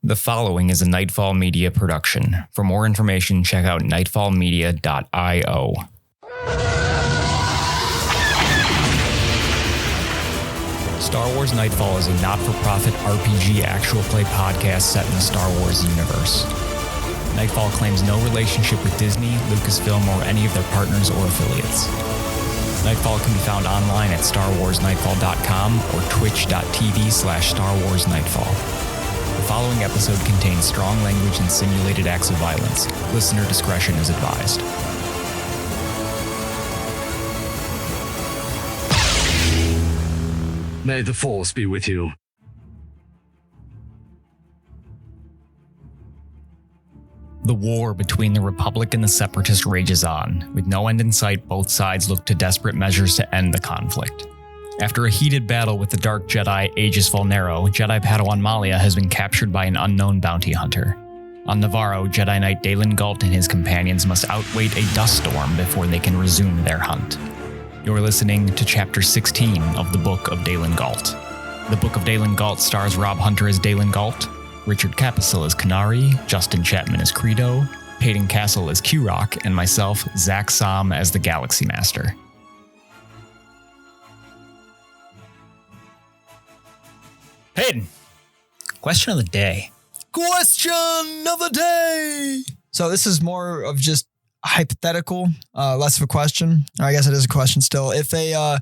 The following is a Nightfall Media production. For more information, check out nightfallmedia.io. Star Wars Nightfall is a not-for-profit RPG actual play podcast set in the Star Wars universe. Nightfall claims no relationship with Disney, Lucasfilm, or any of their partners or affiliates. Nightfall can be found online at starwarsnightfall.com or twitch.tv/StarWarsNightfall. The following episode contains strong language and simulated acts of violence. Listener discretion is advised. May the Force be with you. The war between the Republic and the Separatists rages on. With no end in sight, both sides look to desperate measures to end the conflict. After a heated battle with the Dark Jedi Aegis Vulnero, Jedi Padawan MAL'IA has been captured by an unknown bounty hunter. On Nevarro, Jedi Knight DAELEN GAULT and his companions must outwait a dust storm before they can resume their hunt. You're listening to Chapter 16 of the Book of Daelen Gault. The Book of Daelen Gault stars Rob Hunter as DAELEN GAULT, Richard Caposell as Kinari, Justin Chapman as Kreedo, Paden Castle as Quroc, and myself, Zakk Saam as the Galaxy Master. Paden, question of the day. Question of the day. So this is more of just hypothetical, less of a question. I guess it is a question still. If a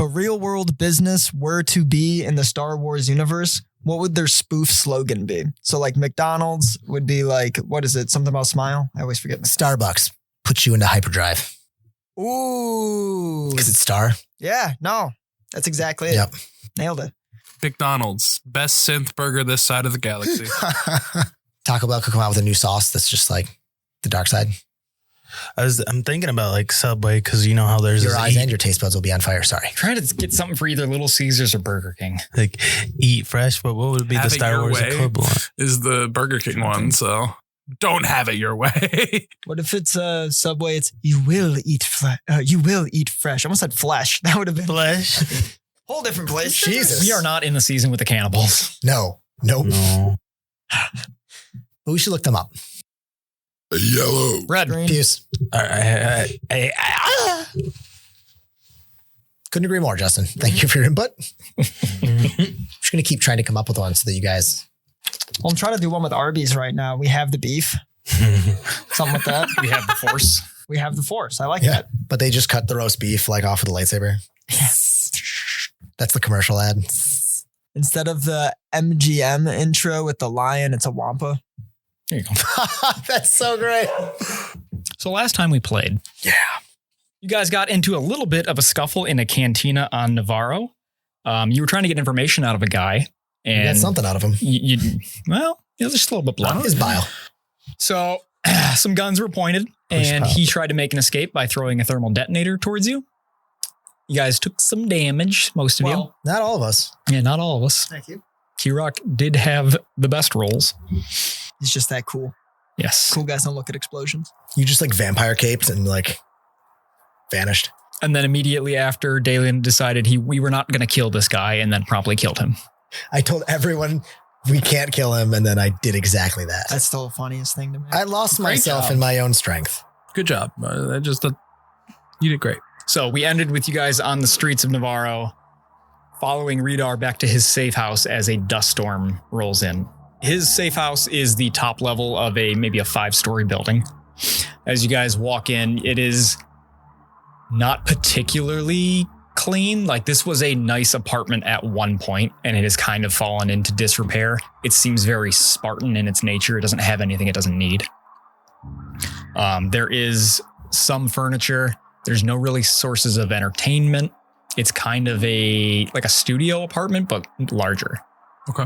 real world business were to be in the Star Wars universe, what would their spoof slogan be? So like McDonald's would be like, what is it? Something about smile? I always forget. Starbucks puts you into hyperdrive. Ooh. Because it's Star. Yeah, no, that's exactly it. Yep. Nailed it. McDonald's, best synth burger this side of the galaxy. Taco Bell could come out with a new sauce that's just like the dark side. I'm thinking about like Subway because you know how there's your eyes and your taste buds will be on fire. Sorry. Trying to get something for either Little Caesars or Burger King. like eat fresh, but what would be the Star Wars equivalent? Is the Burger King one, so don't have it your way. What if it's Subway? It's you will eat fresh. I almost said flesh. That would have been Flesh. Whole different place. Jesus. We are not in the season with the cannibals. No. Nope. No. But we should look them up. Yellow. Red. Green. Fuse. I Couldn't agree more, Justin. Thank you for your input. Just going to keep trying to come up with one so that you guys... Well, I'm trying to do one with Arby's right now. We have the beef. Something like that. We have the Force. We have the Force. I like Yeah. that. But they just cut the roast beef like off with a lightsaber. Yes. That's the commercial ad. Instead of the MGM intro with the lion, it's a Wampa. There you go. That's so great. So last time we played, you guys got into a little bit of a scuffle in a cantina on Nevarro. You were trying to get information out of a guy. And You got something out of him. just a little bit blunt. His bile. So some guns were pointed and he tried to make an escape by throwing a thermal detonator towards you. You guys took some damage, most of you. Not all of us. Yeah, not all of us. Thank you. Quroc did have the best rolls. He's just that cool. Yes. Cool guys don't look at explosions. You just like vampire caped and like vanished. And then immediately after, Daelen decided we were not going to kill this guy and then promptly killed him. I told everyone we can't kill him, and then I did exactly that. That's still the funniest thing to me. I lost myself job. in my own strength. Good job. You did great. So we ended with you guys on the streets of Nevarro, following Radar back to his safe house as a dust storm rolls in. His safe house is the top level of maybe a 5-story building. As you guys walk in, it is not particularly clean. Like this was a nice apartment at one point, and it has kind of fallen into disrepair. It seems very Spartan in its nature. It doesn't have anything it doesn't need. There is some furniture. There's no really sources of entertainment. It's kind of like a studio apartment, but larger. Okay.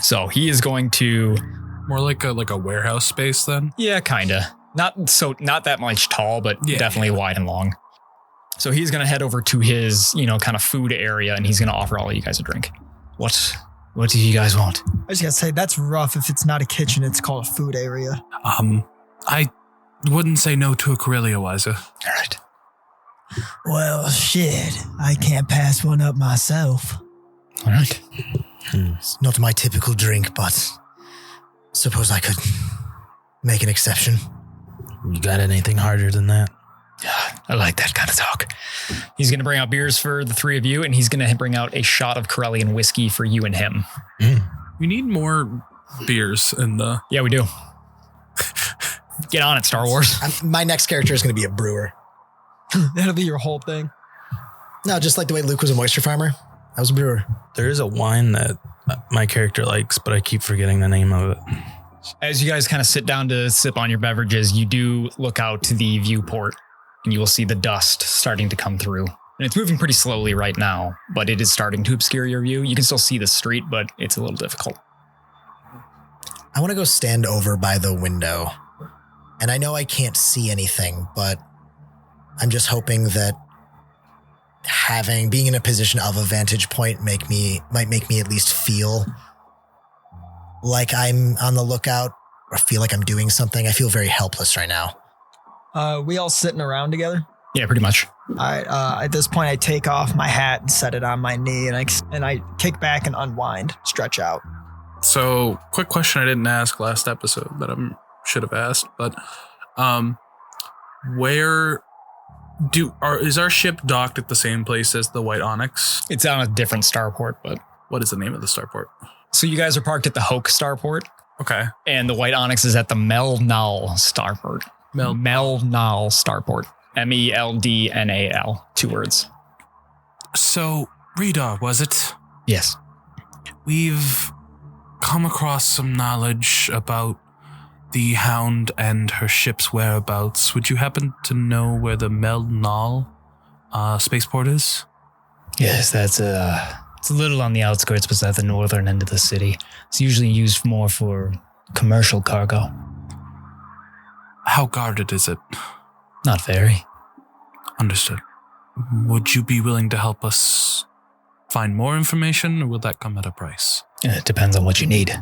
So he is going to... More like a warehouse space then? Yeah, kind of. Not that much tall, but definitely wide and long. So he's going to head over to his, kind of food area, and he's going to offer all of you guys a drink. What do you guys want? I just gotta say, that's rough. If it's not a kitchen, it's called a food area. I wouldn't say no to a Corellia Wiser. All right. Well, shit. I can't pass one up myself. All right. It's not my typical drink, but suppose I could make an exception. You got anything harder than that? I like that kind of talk. He's going to bring out beers for the three of you, and he's going to bring out a shot of Corellian whiskey for you and him. We need more beers in the... Yeah, we do. Get on it, Star Wars. My next character is going to be a brewer. That'll be your whole thing. No, just like the way Luke was a moisture farmer. I was a brewer. There is a wine that my character likes, but I keep forgetting the name of it. As you guys kind of sit down to sip on your beverages, you do look out to the viewport, and you will see the dust starting to come through. And it's moving pretty slowly right now, but it is starting to obscure your view. You can still see the street, but it's a little difficult. I want to go stand over by the window. And I know I can't see anything, but I'm just hoping that being in a position of a vantage point might make me at least feel like I'm on the lookout or feel like I'm doing something. I feel very helpless right now. We all sitting around together? Yeah, pretty much. At this point, I take off my hat and set it on my knee, and I kick back and unwind, stretch out. So, quick question I didn't ask last episode that I should have asked, but is our ship docked at the same place as the White Onyx? It's on a different starport, but... What is the name of the starport? So you guys are parked at the Hoke starport. Okay. And the White Onyx is at the Melnal starport. Melnal starport. Meldnal. 2 words. So, Rita, was it? Yes. We've come across some knowledge about the Hound and her ship's whereabouts. Would you happen to know where the Melnal spaceport is? Yes, it's a little on the outskirts, but it's at the northern end of the city. It's usually used more for commercial cargo. How guarded is it? Not very. Understood. Would you be willing to help us find more information, or will that come at a price? It depends on what you need.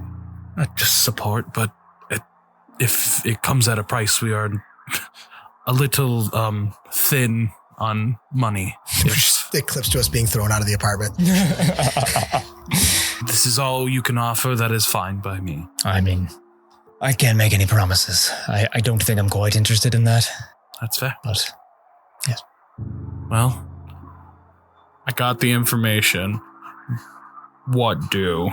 Not just support, but if it comes at a price, we are a little thin on money. It clips to us being thrown out of the apartment. This is all you can offer. That is fine by me. I mean, I can't make any promises. I don't think I'm quite interested in that. That's fair. But, yes. Well, I got the information. What do?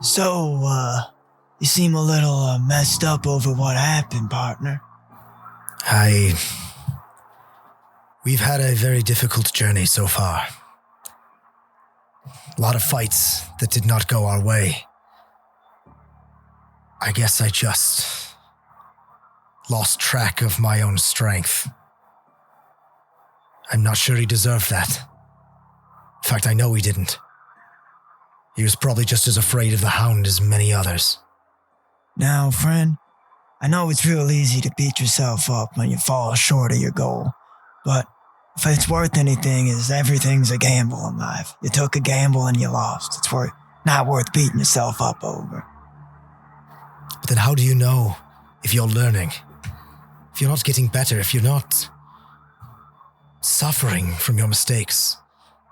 So, you seem a little messed up over what happened, partner. We've had a very difficult journey so far. A lot of fights that did not go our way. I guess I just lost track of my own strength. I'm not sure he deserved that. In fact, I know he didn't. He was probably just as afraid of the Hound as many others. Now, friend, I know it's real easy to beat yourself up when you fall short of your goal, but if it's worth anything, everything's a gamble in life. You took a gamble and you lost. It's not worth beating yourself up over. But then how do you know if you're learning? If you're not getting better, if you're not suffering from your mistakes,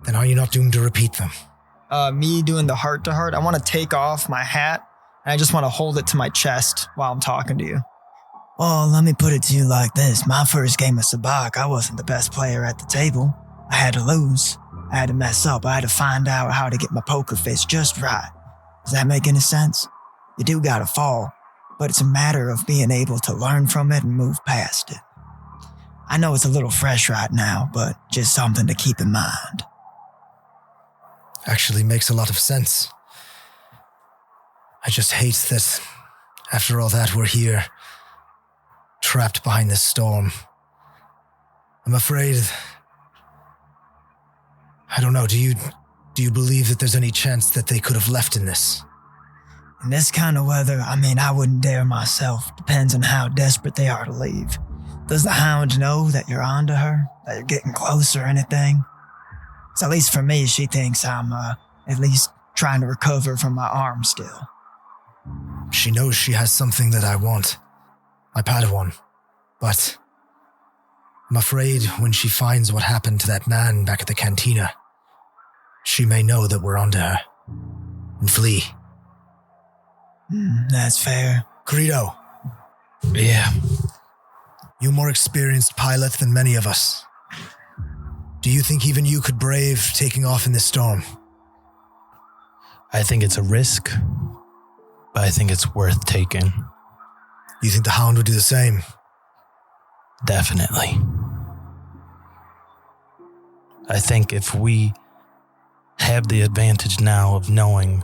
then are you not doomed to repeat them? Me doing the heart-to-heart, I want to take off my hat, and I just want to hold it to my chest while I'm talking to you. Well, let me put it to you like this. My first game of Sabacc, I wasn't the best player at the table. I had to lose. I had to mess up. I had to find out how to get my poker face just right. Does that make any sense? You do gotta fall, but it's a matter of being able to learn from it and move past it. I know it's a little fresh right now, but just something to keep in mind. Actually makes a lot of sense. I just hate that after all that we're here, trapped behind this storm. I'm afraid... I don't know, do you believe that there's any chance that they could have left in this? In this kind of weather, I wouldn't dare myself. Depends on how desperate they are to leave. Does the Hound know that you're onto her? That you're getting close or anything? So at least for me, she thinks I'm at least trying to recover from my arm still. She knows she has something that I want. My Padawan. But I'm afraid when she finds what happened to that man back at the cantina, she may know that we're onto her and flee. That's fair. Kreedo, Yeah. you're more experienced pilot than many of us. Do you think even you could brave taking off in this storm? I think it's a risk, but I think it's worth taking. You think the Hound would do the same? Definitely. I think if we have the advantage now of knowing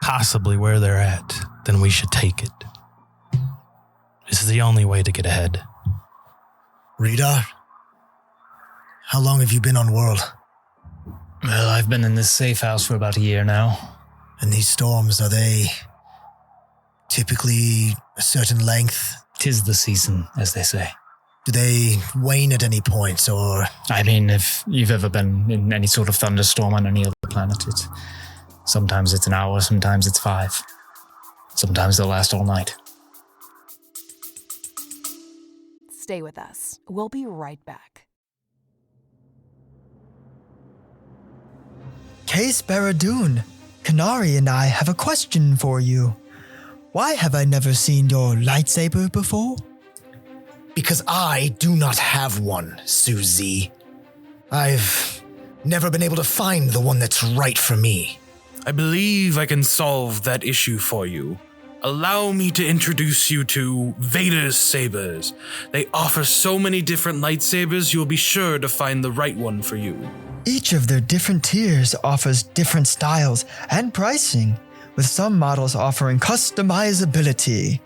possibly where they're at, then we should take it. This is the only way to get ahead. Radar, how long have you been on World? Well, I've been in this safe house for about a year now. And these storms, are they typically a certain length? 'Tis the season, as they say. Do they wane at any point, or... I mean, if you've ever been in any sort of thunderstorm on any other planet, sometimes it's an hour, sometimes it's 5. Sometimes they'll last all night. Stay with us. We'll be right back. Case Barradoon, Kinari and I have a question for you. Why have I never seen your lightsaber before? Because I do not have one, Susie. I've never been able to find the one that's right for me. I believe I can solve that issue for you. Allow me to introduce you to Vader's sabers. They offer so many different lightsabers, you'll be sure to find the right one for you. Each of their different tiers offers different styles and pricing, with some models offering customizability.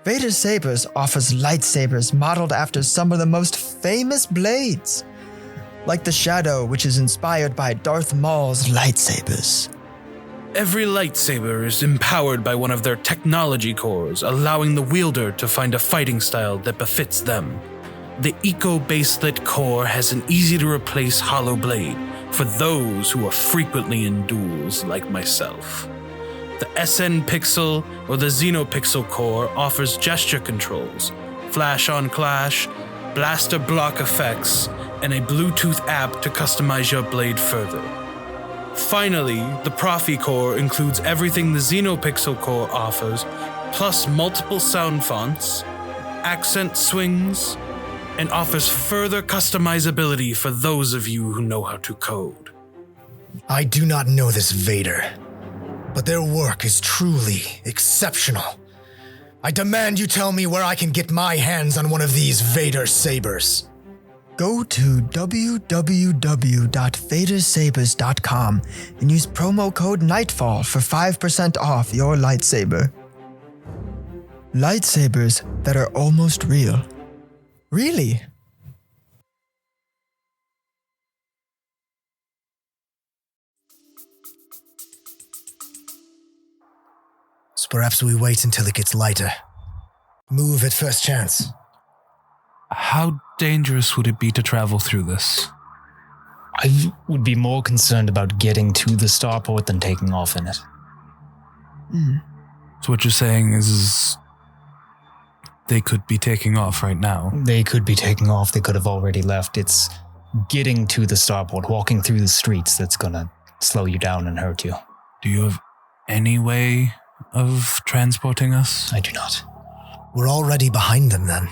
Vader's Sabers offers lightsabers modeled after some of the most famous blades, like the Shadow, which is inspired by Darth Maul's lightsabers. Every lightsaber is empowered by one of their technology cores, allowing the wielder to find a fighting style that befits them. The Eco-Baselit core has an easy-to-replace hollow blade for those who are frequently in duels like myself. The SN Pixel or the Xenopixel core offers gesture controls, flash on clash, blaster block effects, and a Bluetooth app to customize your blade further. Finally, the Profi core includes everything the Xenopixel core offers, plus multiple sound fonts, accent swings, and offers further customizability for those of you who know how to code. I do not know this Vader, but their work is truly exceptional. I demand you tell me where I can get my hands on one of these Vader sabers. Go to www.vadersabers.com and use promo code Nightfall for 5% off your lightsaber. Lightsabers that are almost real. Really? So perhaps we wait until it gets lighter. Move at first chance. How dangerous would it be to travel through this? I would be more concerned about getting to the starport than taking off in it. So what you're saying is they could be taking off right now. They could be taking off, they could have already left. It's getting to the starport, walking through the streets that's gonna slow you down and hurt you. Do you have any way of transporting us? I do not. We're already behind them then.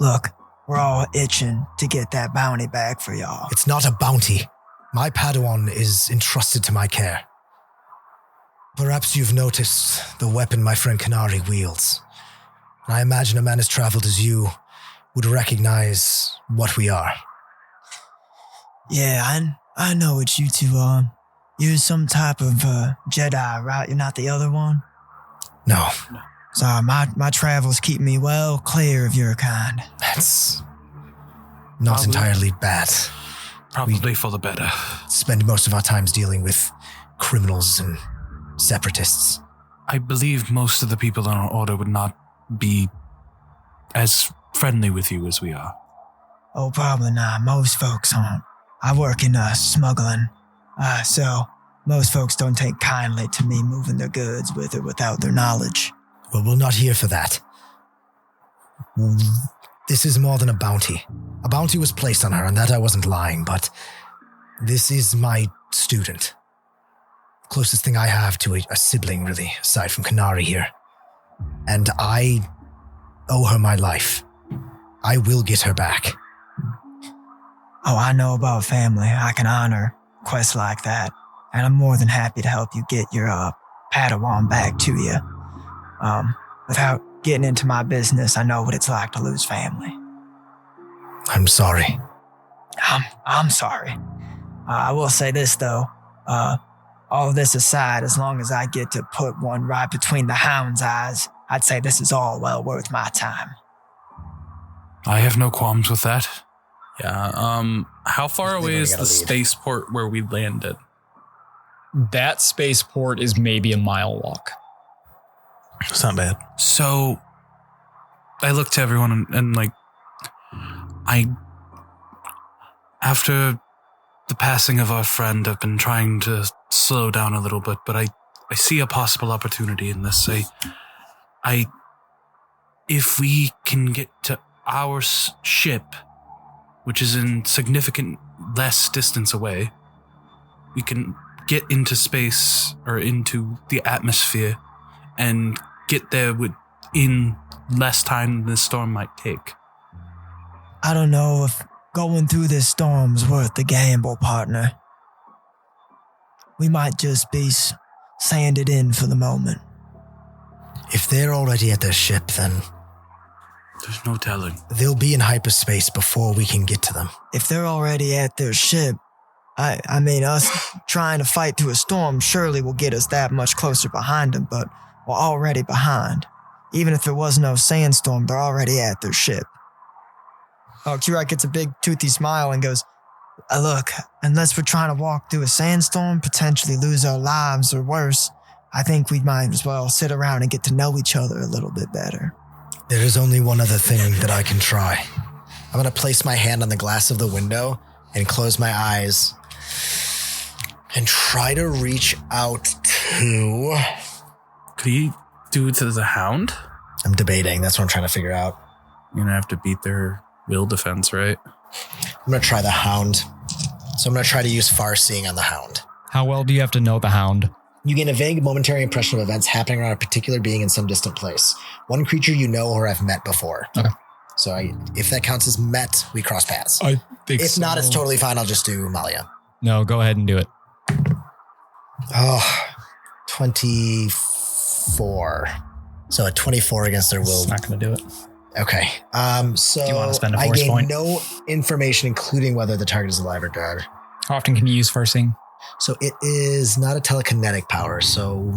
Look, we're all itching to get that bounty back for y'all. It's not a bounty. My Padawan is entrusted to my care. Perhaps you've noticed the weapon my friend Kinari wields. I imagine a man as traveled as you would recognize what we are. Yeah, I know what you two are. You're some type of Jedi, right? You're not the other one? No, Sorry, my travels keep me well clear of your kind. that's not Probably. entirely bad. Probably for the better. Spend most of our times dealing with criminals and separatists. I believe most of the people in our order would not be as friendly with you as we are. Oh, probably not. Most folks aren't. I work in smuggling, so most folks don't take kindly to me moving their goods with or without their knowledge. Well, we're not here for that. This is more than a bounty. A bounty was placed on her, and that I wasn't lying, but this is my student. closest thing I have to a sibling, really, aside from Kinari here. And I owe her my life. I will get her back. Oh, I know about family. I can honor quests like that. And I'm more than happy to help you get your Padawan back to you. Without getting into my business, I know what it's like to lose family. I'm sorry. I'm sorry. I will say this, though. All of this aside, as long as I get to put one right between the Hound's eyes, I'd say this is all well worth my time. I have no qualms with that. Yeah, how far away is the lead. spaceport where we landed? That spaceport is maybe a mile walk. It's not bad. So, I look to everyone and after the passing of our friend, I've been trying to slow down a little bit, but I see a possible opportunity in this. If we can get to our ship, which is in significant less distance away, we can get into space or into the atmosphere and get there in less time than this storm might take. I don't know if going through this storm's worth the gamble, partner. We might just be sanded in for the moment. If they're already at their ship, then There's no telling. they'll be in hyperspace before we can get to them. If they're already at their ship, I mean, us trying to fight through a storm surely will get us that much closer behind them, but we're already behind. Even if there was no sandstorm, they're already at their ship. Oh, Quroc gets a big toothy smile and goes, look, unless we're trying to walk through a sandstorm, potentially lose our lives or worse, I think we might as well sit around and get to know each other a little bit better. There is only one other thing that I can try. I'm going to place my hand on the glass of the window and close my eyes and try to reach out to... Could you do it to the Hound? I'm debating. That's what I'm trying to figure out. You're gonna have to beat their will defense, right? I'm going to try the Hound. So I'm going to try to use far seeing on the Hound. How well do you have to know the Hound? You gain a vague momentary impression of events happening around a particular being in some distant place. One creature you know or have met before. Okay. So if that counts as met, we cross paths. I think If not, it's totally fine. I'll just do MAL'IA. No, go ahead and do it. Oh, 24. So a 24 against their will. It's not going to do it. Okay. So Do you want to spend a I force gain point? no information, including whether the target is alive or dead. How often can you use Farsing? So it is not a telekinetic power. So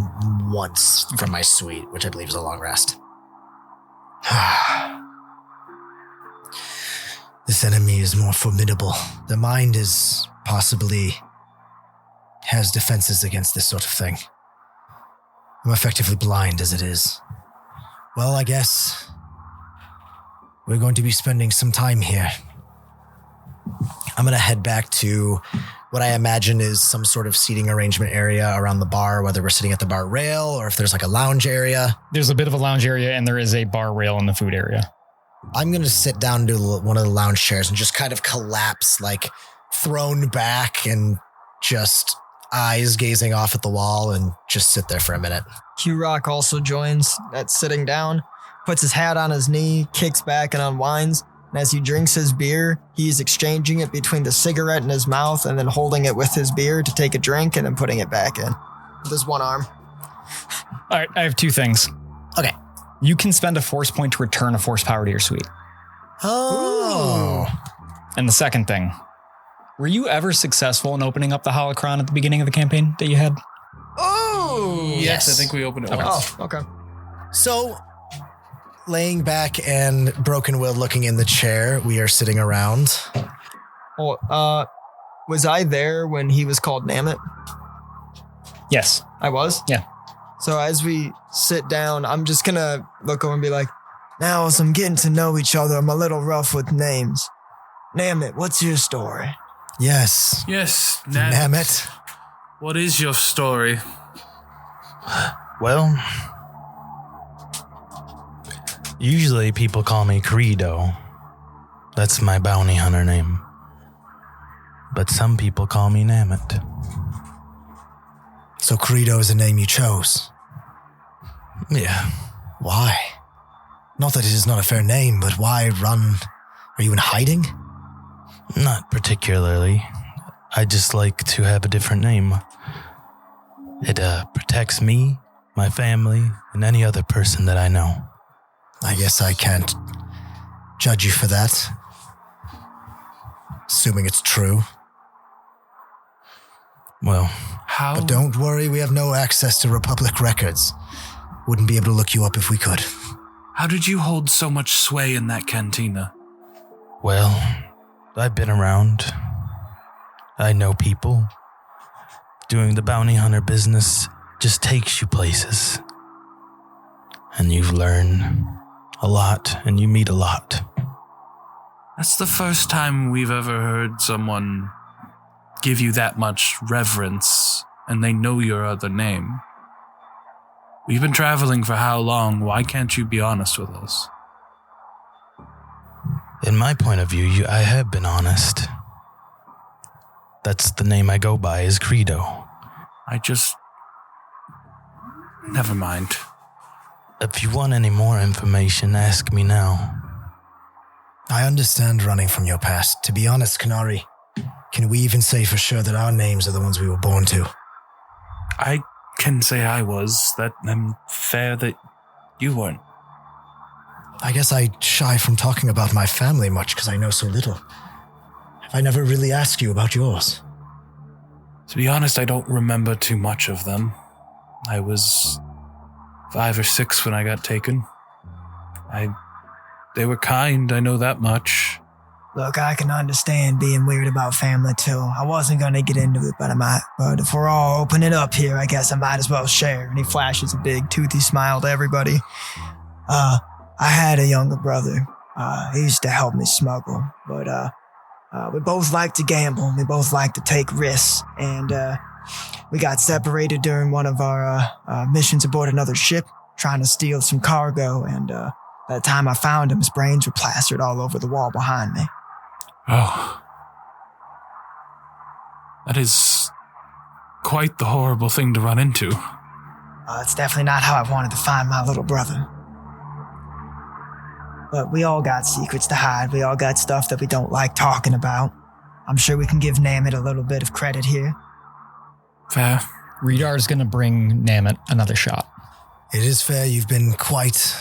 once from my suite, which I believe is a long rest. This enemy is more formidable. The mind is possibly has defenses against this sort of thing. I'm effectively blind as it is. Well, I guess we're going to be spending some time here. I'm going to head back to what I imagine is some sort of seating arrangement area around the bar, whether we're sitting at the bar rail or if there's like a lounge area. There's a bit of a lounge area and there is a bar rail in the food area. I'm going to sit down to one of the lounge chairs and just kind of collapse, like thrown back and just eyes gazing off at the wall and just sit there for a minute. Quroc also joins that sitting down, puts his hat on his knee, kicks back and unwinds. And as he drinks his beer, he's exchanging it between the cigarette in his mouth and then holding it with his beer to take a drink and then putting it back in with his one arm. All right, I have two things. Okay. You can spend a force point to return a force power to your suite. Oh. And the second thing, were you ever successful in opening up the holocron at the beginning of the campaign that you had? Oh! Yes, I think we opened it once. Oh, okay. So, laying back and broken-willed looking in the chair, we are sitting around. Oh, was I there when he was called Namit? Yes. I was? Yeah. So as we sit down, I'm just gonna look over and be like, Now, as I'm getting to know each other, I'm a little rough with names. Namit, what's your story? Yes. Yes, Namit. What is your story? Well, usually people call me Kreedo. That's my bounty hunter name. But some people call me Namit. So Kreedo is a name you chose? Yeah. Why? Not that it is not a fair name, but why run? Are you in hiding? Not particularly. I just like to have a different name. It protects me, my family, and any other person that I know. I guess I can't judge you for that. Assuming it's true. Well, How? But don't worry, we have no access to Republic records. Wouldn't be able to look you up if we could. How did you hold so much sway in that cantina? well, I've been around. I know people. Doing the bounty hunter business just takes you places. And you learn a lot and you meet a lot. That's the first time we've ever heard someone give you that much reverence and they know your other name. We've been traveling for how long? Why can't you be honest with us? In my point of view, I have been honest. That's the name I go by, is Kreedo. Never mind. If you want any more information, ask me now. I understand running from your past. To be honest, Kinari, can we even say for sure that our names are the ones we were born to? I can say I was. That I'm fair that you weren't. I guess I shy from talking about my family much because I know so little. Have I never really asked you about yours? To be honest, I don't remember too much of them. I was 5 or 6 when I got taken. They were kind, I know that much. Look, I can understand being weird about family too. I wasn't gonna get into it, but if we're all opening up here, I guess I might as well share. And he flashes a big toothy smile to everybody. I had a younger brother. He used to help me smuggle, but we both like to gamble. We both like to take risks, and we got separated during one of our missions aboard another ship, trying to steal some cargo, and by the time I found him, his brains were plastered all over the wall behind me. Oh. That is quite the horrible thing to run into. It's definitely not how I wanted to find my little brother. But we all got secrets to hide. We all got stuff that we don't like talking about. I'm sure we can give Namit a little bit of credit here. Fair. Redar's gonna bring Namit another shot. It is fair, you've been quite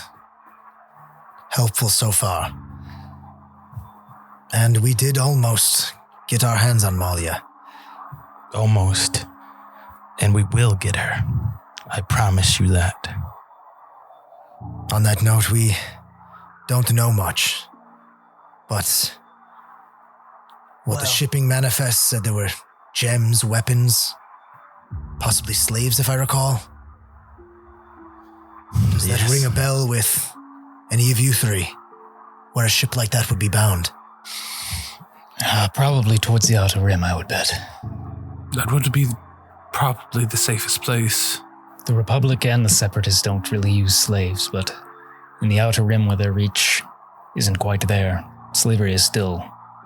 helpful so far. And we did almost get our hands on MAL'IA. Almost. And we will get her. I promise you that. On that note, we don't know much. But the shipping manifest said there were gems, weapons, possibly slaves, if I recall. Does that ring a bell with any of you three, where a ship like that would be bound? Probably towards the Outer Rim, I would bet. That would be probably the safest place. The Republic and the Separatists don't really use slaves, but in the Outer Rim where their reach isn't quite there, slavery is still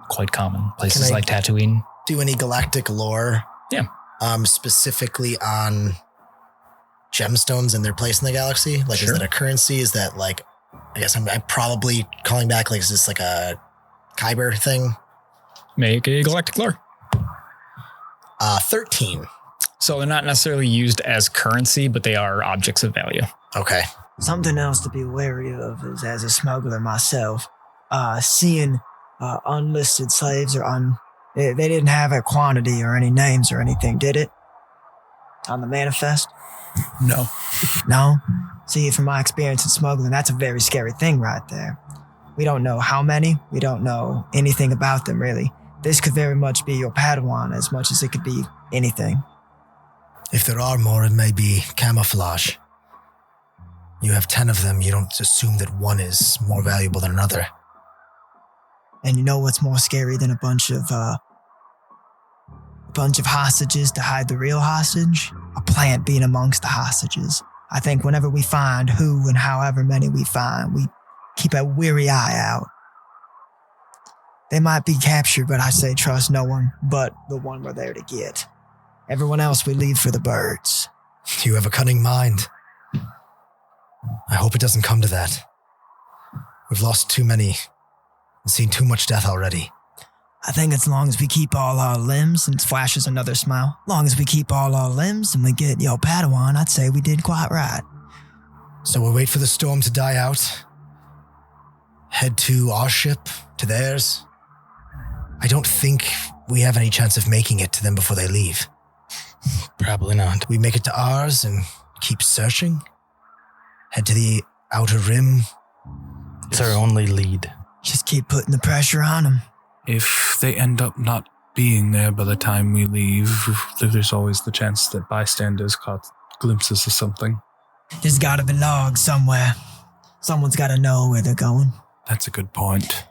quite common. Places like Tatooine. Do any galactic lore? Yeah. Specifically on gemstones and their place in the galaxy? Like, Sure. Is that a currency? Is that like, I guess I'm probably calling back, like, is this like a Kyber thing? Make a galactic lore. 13. So they're not necessarily used as currency, but they are objects of value. Okay. Something else to be wary of is, as a smuggler myself, seeing unlisted slaves they didn't have a quantity or any names or anything, did it? On the manifest? No. No? See, from my experience in smuggling, that's a very scary thing right there. We don't know how many. We don't know anything about them, really. This could very much be your Padawan as much as it could be anything. If there are more, it may be camouflage. You have 10 of them, you don't assume that one is more valuable than another. And you know what's more scary than a bunch of hostages to hide the real hostage? A plant being amongst the hostages. I think whenever we find who and however many we find, we keep a weary eye out. They might be captured, but I say trust no one but the one we're there to get. Everyone else we leave for the birds. You have a cunning mind. I hope it doesn't come to that. We've lost too many and seen too much death already. I think as long as we keep all our limbs, and flashes another smile, long as we keep all our limbs and we get your Padawan, I'd say we did quite right. So we'll wait for the storm to die out, head to our ship, to theirs. I don't think we have any chance of making it to them before they leave. Probably not. We make it to ours and keep searching, head to the outer rim. It's our only lead. Just keep putting the pressure on them. If they end up not being there by the time we leave, there's always the chance that bystanders caught glimpses of something. There's gotta be logs somewhere. Someone's gotta know where they're going. That's a good point.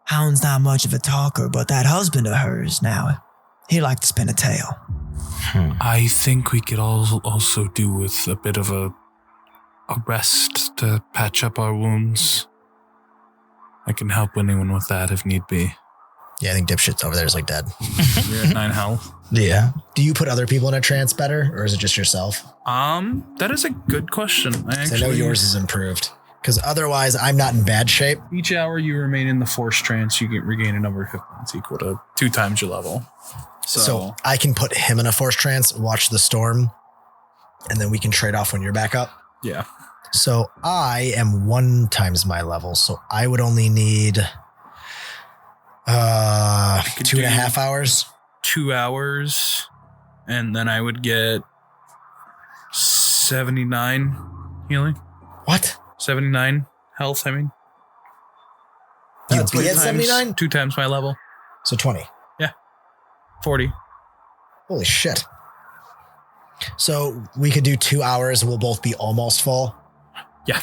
Hound's not much of a talker, but that husband of hers now, he liked to spin a tale. I think we could also do with a bit of a rest to patch up our wounds. I can help anyone with that if need be. Yeah, I think dipshit's over there is like dead. You're at 9 health. Yeah. Do you put other people in a trance better, or is it just yourself? That is a good question. I know yours is improved. Because otherwise, I'm not in bad shape. Each hour you remain in the force trance, you regain a number of hit points equal to 2 times your level. So I can put him in a force trance, watch the storm, and then we can trade off when you're back up. Yeah. So I am 1 times my level, so I would only need 2.5 hours. 2 hours, and then I would get 79 healing. What? 79 health, I mean. You'd be at 79? 2 times my level. So 20. Yeah. 40. Holy shit. So we could do 2 hours and we'll both be almost full. Yeah.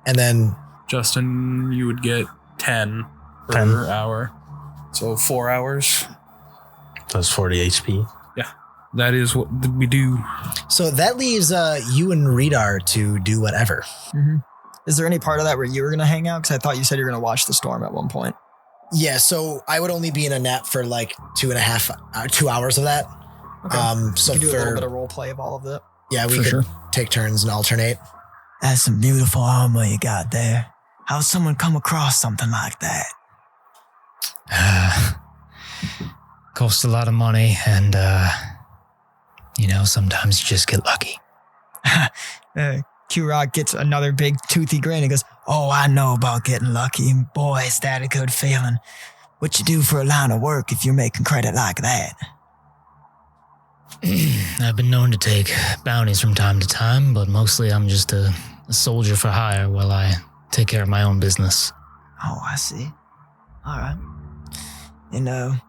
And then Justin, you would get 10 per 10 hour. So 4 hours. That's 40 HP. Yeah. That is what we do. So that leaves you and Redar to do whatever. Mm-hmm. Is there any part of that where you were going to hang out? Because I thought you said you were going to watch the storm at one point. Yeah, so I would only be in a nap for like 2 hours of that. Okay. So you could do a little bit of role play of all of that. Yeah, we could take turns and alternate. That's some beautiful armor you got there. How's someone come across something like that? Costs a lot of money, and sometimes you just get lucky. Quroc gets another big toothy grin and goes, "Oh, I know about getting lucky, and boy, is that a good feeling. What you do for a line of work if you're making credit like that?" I've been known to take bounties from time to time, but mostly I'm just a soldier for hire while I take care of my own business. Oh, I see. All right. And,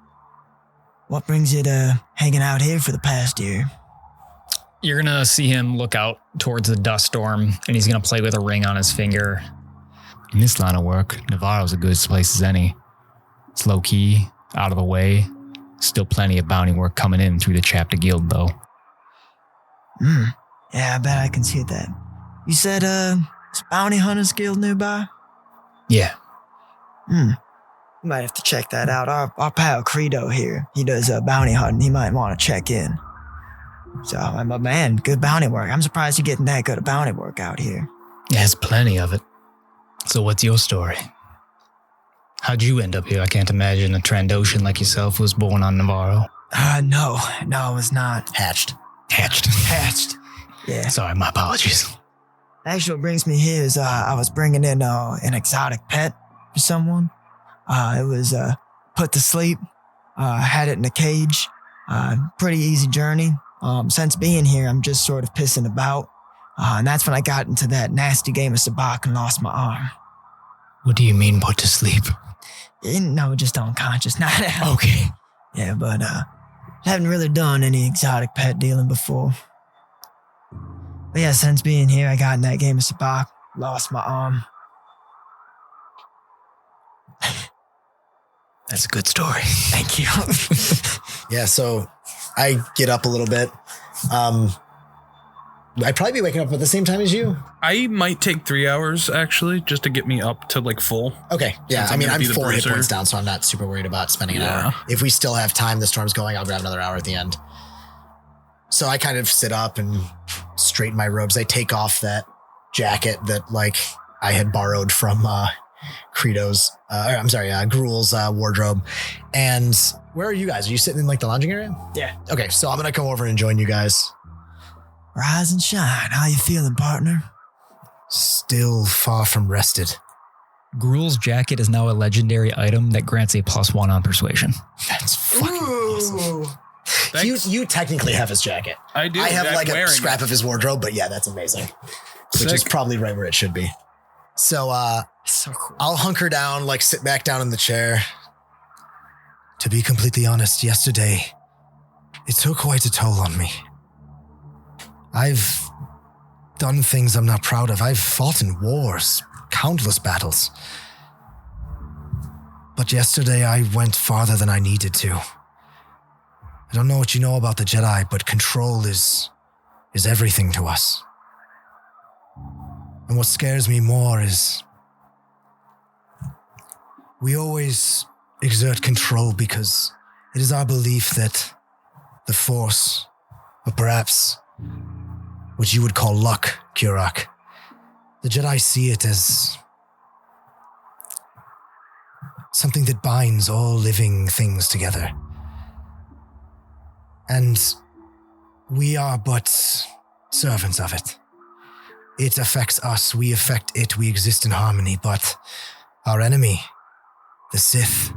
what brings you to hanging out here for the past year? You're going to see him look out towards the dust storm, and he's going to play with a ring on his finger. In this line of work, Nevarro's as good a place as any. It's low-key, out of the way. Still plenty of bounty work coming in through the Chapter Guild, though. Yeah, I bet I can see that. You said, is Bounty Hunters Guild nearby? Yeah. You might have to check that out. Our pal Kreedo here, he does bounty hunting. He might want to check in. So, I'm a man, good bounty work. I'm surprised you're getting that good of bounty work out here. There's plenty of it. So what's your story? How'd you end up here? I can't imagine a Trandoshan like yourself was born on Nevarro. No, it was not. Hatched. Yeah. Sorry, my apologies. Actually, what brings me here is I was bringing in an exotic pet for someone. It was put to sleep. Had it in a cage. Pretty easy journey. Since being here, I'm just sort of pissing about. And that's when I got into that nasty game of sabacc and lost my arm. What do you mean put to sleep? No, just unconscious. Not Okay. Yeah, but haven't really done any exotic pet dealing before. But yeah, since being here, I got in that game of sabacc, lost my arm. That's a good story. Thank you. Yeah, so I get up a little bit. I'd probably be waking up at the same time as you. I might take 3 hours, actually, just to get me up to, full. Okay, yeah. Since I'm be the 4 hit bruiser. points down, so I'm not super worried about spending an hour. If we still have time, the storm's going, I'll grab another hour at the end. So I kind of sit up and straighten my robes. I take off that jacket that like I had borrowed from Kreedo's, Gruel's wardrobe. And where are you guys? Are you sitting in like the lounging area? Yeah. Okay, so I'm gonna come over and join you guys. Rise and shine. How you feeling, partner? Still far from rested. Gruel's jacket is now a legendary item that grants a +1 on persuasion. That's fucking awesome. You technically have his jacket. I do. I have I'm like a wearing scrap it. of his wardrobe, but yeah, that's amazing. Which is Sick. probably right where it should be. So So cool. I'll hunker down, like sit back down in the chair. To be completely honest, yesterday, it took quite a toll on me. I've done things I'm not proud of. I've fought in wars, countless battles. But yesterday I went farther than I needed to. I don't know what you know about the Jedi, but control is everything to us. And what scares me more is we always exert control because it is our belief that the Force, or perhaps what you would call luck, Quroc, the Jedi see it as something that binds all living things together. And we are but servants of it. It affects us, we affect it, we exist in harmony, but our enemy, the Sith,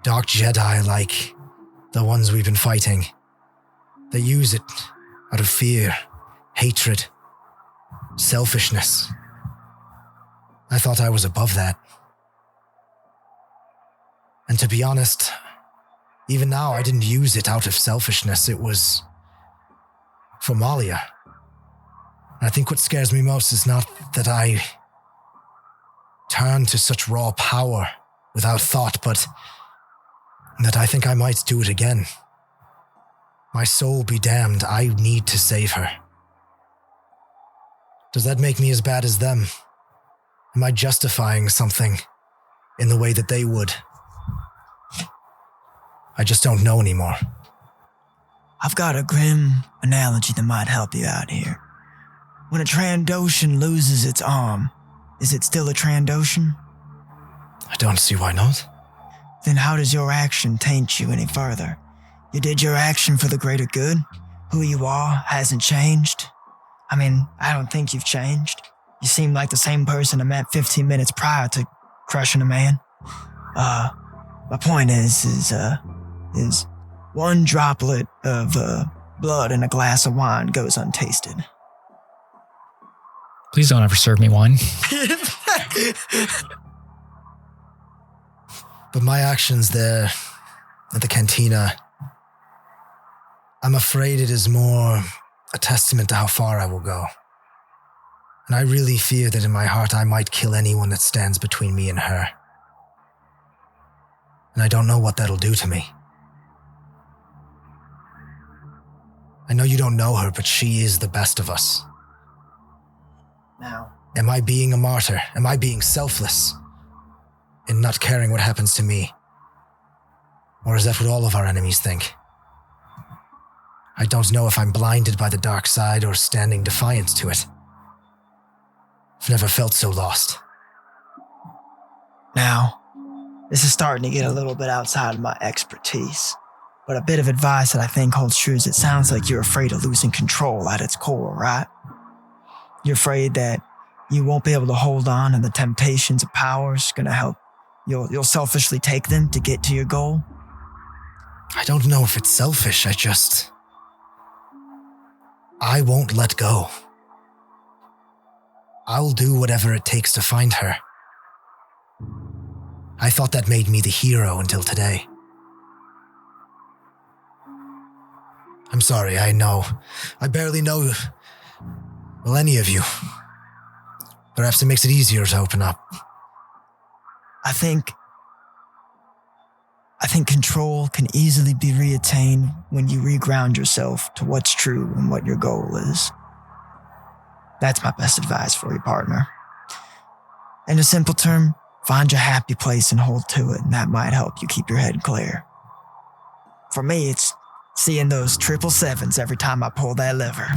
Dark Jedi like the ones we've been fighting, they use it out of fear, hatred, selfishness. I thought I was above that. And to be honest, even now I didn't use it out of selfishness, it was for MAL'IA. And I think what scares me most is not that I turn to such raw power without thought, but that I think I might do it again. My soul be damned, I need to save her. Does that make me as bad as them? Am I justifying something in the way that they would? I just don't know anymore. I've got a grim analogy that might help you out here. When a Trandoshan loses its arm, is it still a Trandoshan? I don't see why not. Then how does your action taint you any further? You did your action for the greater good? Who you are hasn't changed? I mean, I don't think you've changed. You seem like the same person I met 15 minutes prior to crushing a man. My point is one droplet of blood in a glass of wine goes untasted. Please don't ever serve me wine. But my actions there at the cantina, I'm afraid it is more a testament to how far I will go. And I really fear that in my heart I might kill anyone that stands between me and her. And I don't know what that'll do to me. I know you don't know her, but she is the best of us. Now, Am I being a martyr? Am I being selfless in not caring what happens to me? Or is that what all of our enemies think? I don't know if I'm blinded by the dark side or standing defiant to it. I've never felt so lost. Now, this is starting to get a little bit outside of my expertise, but a bit of advice that I think holds true is it sounds like you're afraid of losing control at its core, right? You're afraid that you won't be able to hold on and the temptations of power is going to help. You'll selfishly take them to get to your goal. I don't know if it's selfish, I won't let go. I'll do whatever it takes to find her. I thought that made me the hero until today. I'm sorry, I know. I barely know, well, any of you. Perhaps it makes it easier to open up. I think control can easily be reattained when you reground yourself to what's true and what your goal is. That's my best advice for you, partner. In a simple term, find your happy place and hold to it, and that might help you keep your head clear. For me, it's seeing those 777s every time I pull that lever.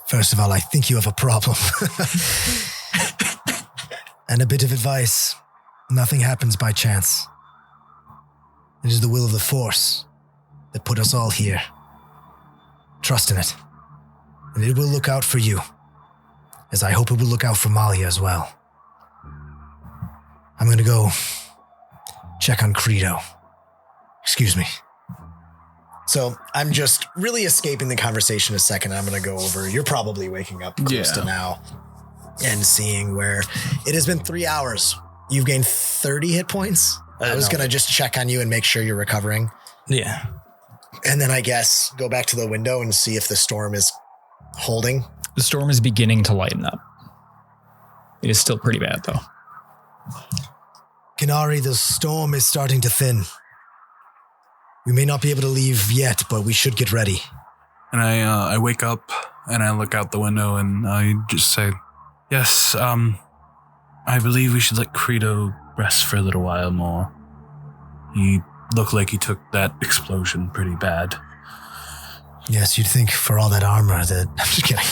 First of all, I think you have a problem. And a bit of advice. Nothing happens by chance. It is the will of the Force that put us all here. Trust in it. And it will look out for you. As I hope it will look out for MAL'IA as well. I'm going to go check on Kreedo. Excuse me. So I'm just really escaping the conversation a second. I'm going to go over. You're probably waking up close to now and seeing where it has been 3 hours. You've gained 30 hit points. I was going to just check on you and make sure you're recovering. Yeah. And then I guess go back to the window and see if the storm is holding. The storm is beginning to lighten up. It is still pretty bad, though. Kinari, the storm is starting to thin. We may not be able to leave yet, but we should get ready. And I wake up and I look out the window and I just say, yes, I believe we should let Kreedo rest for a little while more. He looked like he took that explosion pretty bad. Yes, you'd think for all that armor that... I'm just kidding.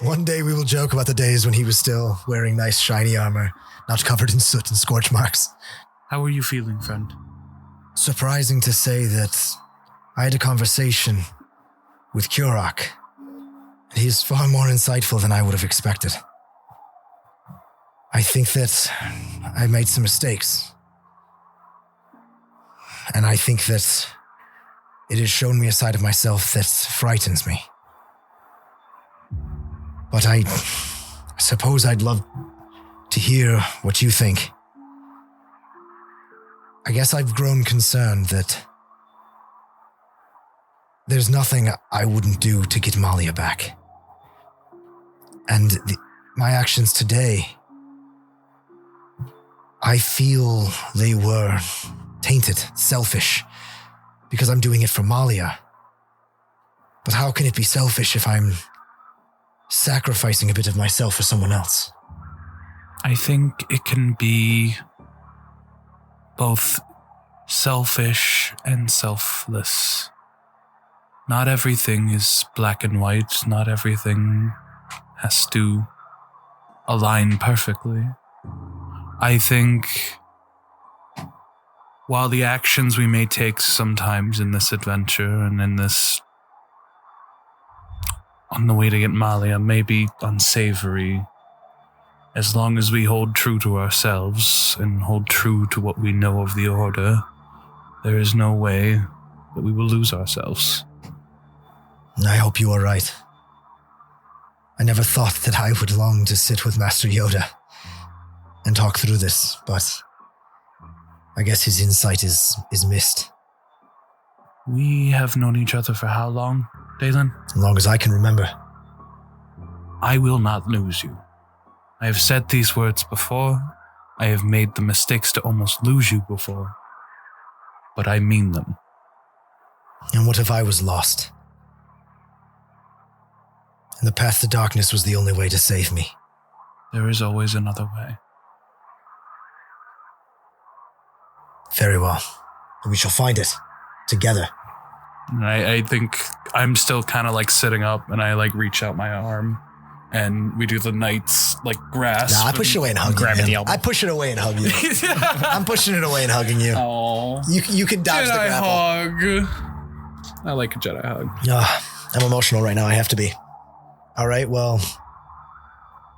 One day we will joke about the days when he was still wearing nice shiny armor, not covered in soot and scorch marks. How are you feeling, friend? Surprising to say that I had a conversation with Quroc. He's far more insightful than I would have expected. I think that I made some mistakes. And I think that it has shown me a side of myself that frightens me. But I suppose I'd love to hear what you think. I guess I've grown concerned that there's nothing I wouldn't do to get MAL'IA back. And my actions today, I feel they were tainted, selfish, because I'm doing it for MAL'IA. But how can it be selfish if I'm sacrificing a bit of myself for someone else? I think it can be both selfish and selfless. Not everything is black and white. Not everything has to align perfectly. I think while the actions we may take sometimes in this adventure and in this on the way to get MAL'IA may be unsavory, as long as we hold true to ourselves and hold true to what we know of the Order, there is no way that we will lose ourselves. I hope you are right. I never thought that I would long to sit with Master Yoda and talk through this, but I guess his insight is missed. We have known each other for how long, Daelen? As long as I can remember. I will not lose you. I have said these words before. I have made the mistakes to almost lose you before. But I mean them. And what if I was lost? And the path to darkness was the only way to save me. There is always another way. Very well. We shall find it. Together. And I think I'm still kind of like sitting up and I like reach out my arm and we do the knight's like grasp. Nah, I push it away and hug you. I push it away and hug you. I'm pushing it away and hugging you. Oh, you can dodge the grapple. Hug. I like a Jedi hug. I'm emotional right now. I have to be. All right, well,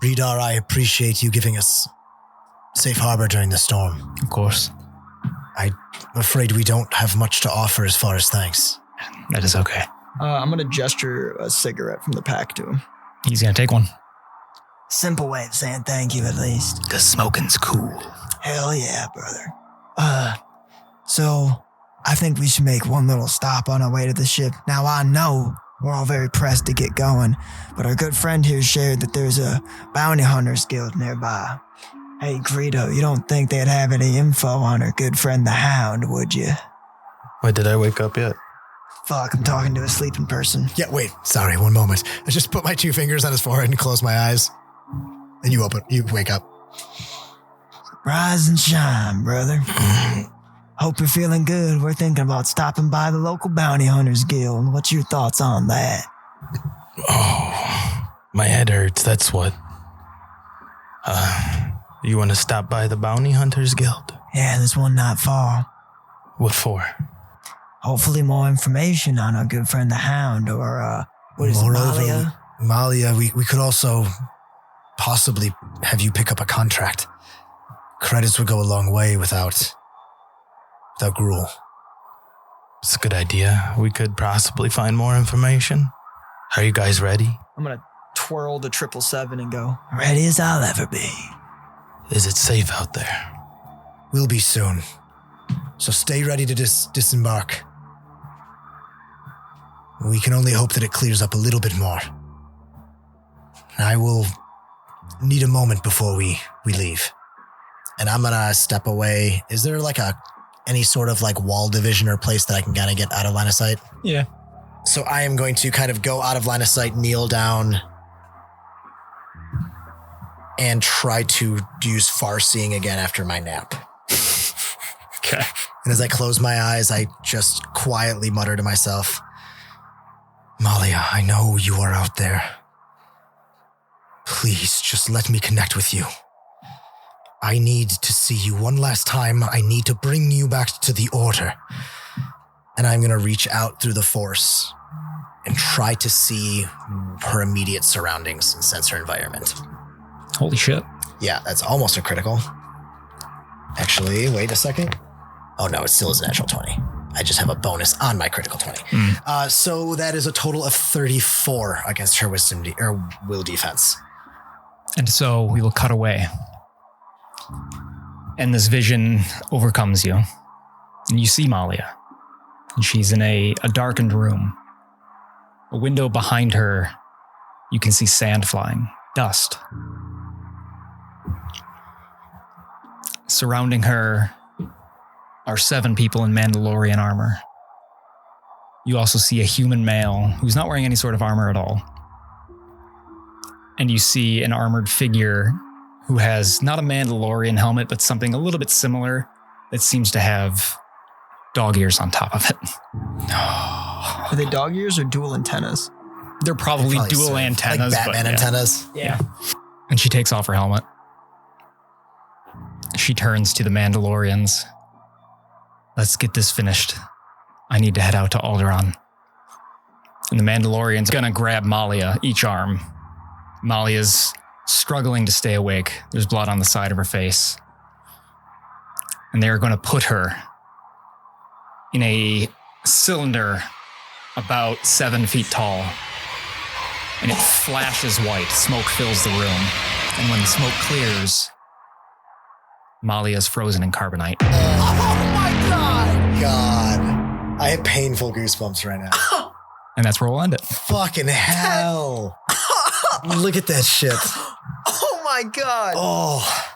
Redar, I appreciate you giving us safe harbor during the storm. Of course. I'm afraid we don't have much to offer as far as thanks. That is okay. I'm going to gesture a cigarette from the pack to him. He's going to take one. Simple way of saying thank you, at least. Because smoking's cool. Hell yeah, brother. So I think we should make one little stop on our way to the ship. Now, I know we're all very pressed to get going, but our good friend here shared that there's a bounty hunters guild nearby. Hey, Kreedo, you don't think they'd have any info on our good friend the Hound, would you? Wait, did I wake up yet? Fuck, I'm talking to a sleeping person. Yeah, wait, sorry, one moment. I just put my 2 fingers on his forehead and close my eyes. And you wake up. Rise and shine, brother. Hope you're feeling good. We're thinking about stopping by the local Bounty Hunters Guild. What's your thoughts on that? Oh, my head hurts, that's what. You want to stop by the Bounty Hunters Guild? Yeah, there's one not far. What for? Hopefully more information on our good friend the Hound, or, what is it, MAL'IA? MAL'IA, we could also possibly have you pick up a contract. Credits would go a long way without gruel. It's a good idea. We could possibly find more information. Are you guys ready? I'm going to twirl the 777 and go, Ready as I'll ever be. Is it safe out there? We'll be soon. So stay ready to disembark. We can only hope that it clears up a little bit more. I will need a moment before we leave. And I'm gonna step away. Is there like any sort of like wall division or place that I can kind of get out of line of sight? yeah. So I am going to kind of go out of line of sight, kneel down, and try to use far seeing again after my nap. Okay. And as I close my eyes, I just quietly mutter to myself, MAL'IA, I know you are out there. Please, just let me connect with you. I need to see you one last time. I need to bring you back to the Order. and I'm going to reach out through the Force and try to see her immediate surroundings and sense her environment. Holy shit. Yeah, that's almost a critical. Actually, wait a second. Oh no, it still is a natural 20. I just have a bonus on my critical 20. So that is a total of 34 against her will defense. And so we will cut away. And this vision overcomes you. And you see MAL'IA. And she's in a darkened room. A window behind her, you can see sand flying, dust. Surrounding her are 7 people in Mandalorian armor. You also see a human male who's not wearing any sort of armor at all. And you see an armored figure who has not a Mandalorian helmet, but something a little bit similar that seems to have dog ears on top of it. Are they dog ears or dual antennas? They're probably dual antennas. Like Batman antennas. Yeah. And she takes off her helmet. She turns to the Mandalorians. Let's get this finished. I need to head out to Alderaan. And the Mandalorian's gonna grab MAL'IA, each arm. MAL'IA's struggling to stay awake. There's blood on the side of her face. And they're gonna put her in a cylinder about 7 feet tall. And it flashes white. Smoke fills the room. And when the smoke clears, MAL'IA's frozen in carbonite. Oh my God. I have painful goosebumps right now. And that's where we'll end it. Fucking hell. Look at that shit. Oh my God. Oh.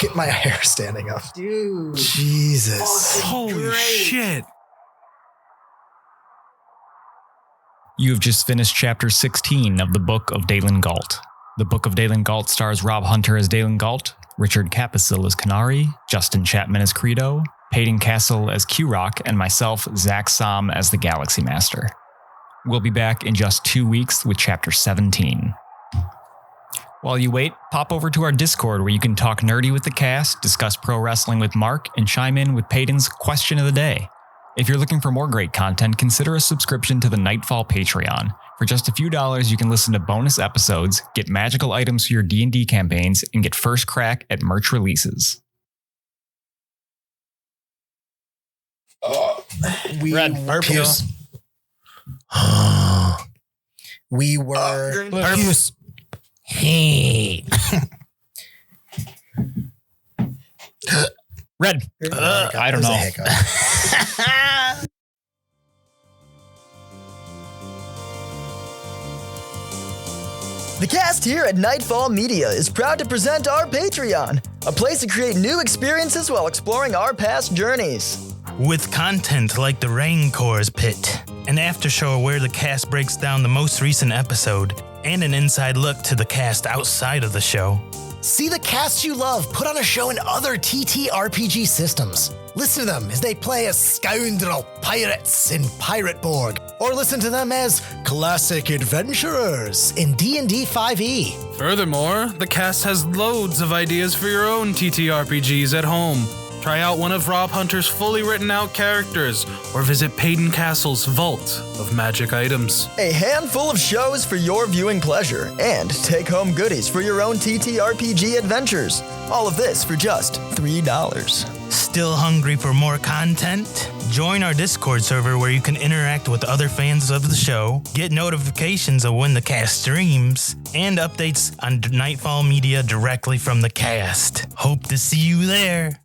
Get my hair standing up. Dude. Jesus. Holy shit. You have just finished chapter 16 of the Book of Daelen Gault. The Book of Daelen Gault stars Rob Hunter as Daelen Gault, Richard Caposell as Kinari, Justin Chapman as Kreedo, Paden Castle as Quroc, and myself, Zakk Saam, as the Galaxy Master. We'll be back in just 2 weeks with chapter 17. While you wait, pop over to our Discord where you can talk nerdy with the cast, discuss pro wrestling with Mark, and chime in with Paden's Question of the Day. If you're looking for more great content, consider a subscription to the Nightfall Patreon. For just a few dollars, you can listen to bonus episodes, get magical items for your D&D campaigns, and get first crack at merch releases. We were Pierce. We were Pierce. Hey. Red. I don't know. The cast here at Nightfall Media is proud to present our Patreon, a place to create new experiences while exploring our past journeys. With content like the Raincor's Pit, an after show where the cast breaks down the most recent episode, and an inside look to the cast outside of the show. See the cast you love put on a show in other TTRPG systems. Listen to them as they play as scoundrel pirates in Pirateborg, or listen to them as classic adventurers in D&D 5e. Furthermore, the cast has loads of ideas for your own TTRPGs at home. Try out one of Rob Hunter's fully written out characters, or visit Paden Castle's Vault of Magic Items. A handful of shows for your viewing pleasure, and take-home goodies for your own TTRPG adventures. All of this for just $3. Still hungry for more content? Join our Discord server where you can interact with other fans of the show, get notifications of when the cast streams, and updates on Nightfall Media directly from the cast. Hope to see you there.